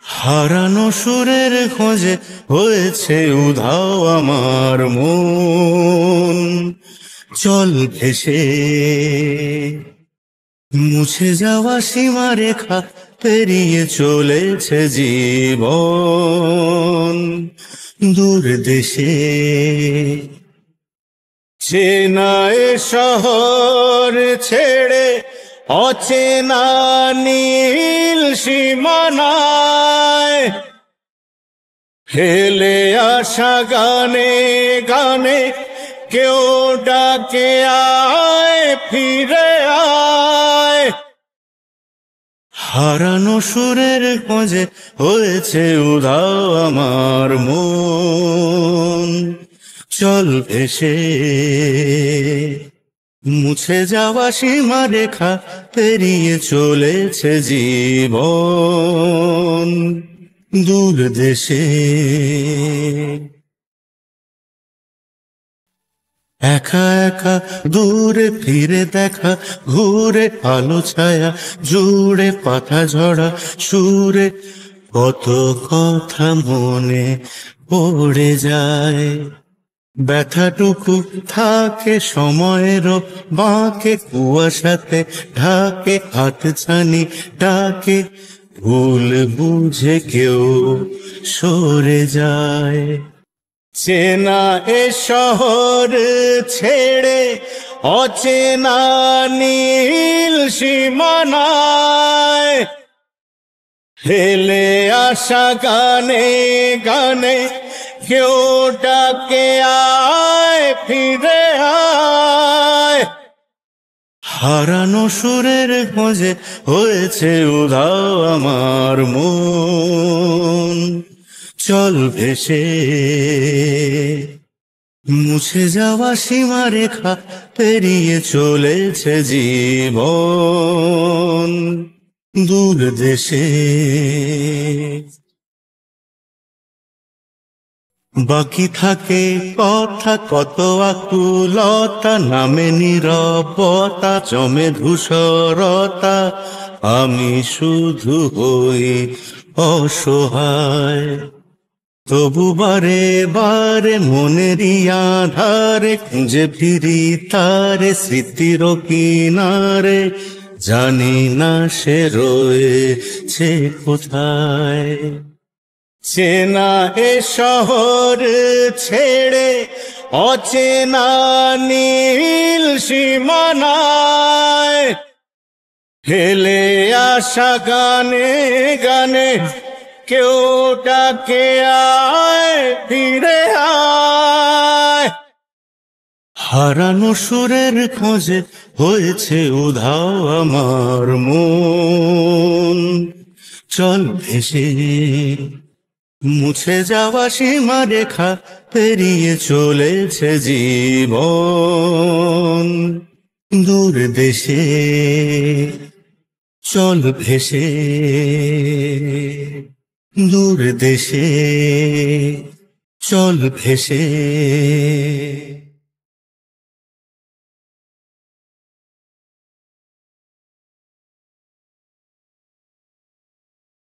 হারানো সুরের খোঁজে হয়েছে উধাও আমার মন। চল ভেসে মুছে যাওয়া সীমারেখা পেরিয়ে চলেছে জীবন দূর দেশে। চেনা এ শহর ছেড়ে অচেনা নীল সীমানায় ফেলে আসা গানে গানে কেউ ডাকে আয় ফিরে আয়। হারানো সুরের খোঁজে হয়েছে উধাও আমার মন। চল ভেসে মুছে যাওয়া সীমারেখা পেরিয়ে চলেছে জীবন দূর দেশে। একা একা দূরে ফিরে দেখা ঘুরে আলো ছায়া জুড়ে পাতা ঝরা সুরে কত কথা মনে পড়ে যায়। ব্যথাটুকু থাকে সময়েরও বাঁকে কুয়াশাতে ঢাকে হাতছানি ডাকে ভুল বুঝে কেউ সরে যায়। চেনা এ শহর ছেড়ে অচেনা নীল সীমানায় ফেলে আসা গানে গানে কেউ ডাকে আয় ফিরে আয়। হারানো সুরের খোঁজে হয়েছে উধাও আমার মন। চল ভেসে মুছে যাওয়া সীমারেখা পেরিয়ে চলেছে জীবন দূর দেশে। বাকি থাকে কথা কত আকুলতা নামে নীরবতা জমে ধূসরতা আমি শুধু হই অসহায়। তবু বারে বারে মনেরই আধারে খুঁজে ফিরি তারে স্মৃতির কিনারে জানি না সে রয়েছে কোথায়। চেনা এ শহর ছেড়ে অচেনা নীল সীমানায় ফেলে আসা গানে গানে কেউ ডাকে আয় ফিরে আয়। হারানো সুরের খোঁজে হয়েছে উধাও আমার মন। চল ভেসে মুছে যাওয়া সীমারেখা পেরিয়ে চলেছে জীবন দূর দেশে। চল ভেসে দূর দেশে চল ভেসে।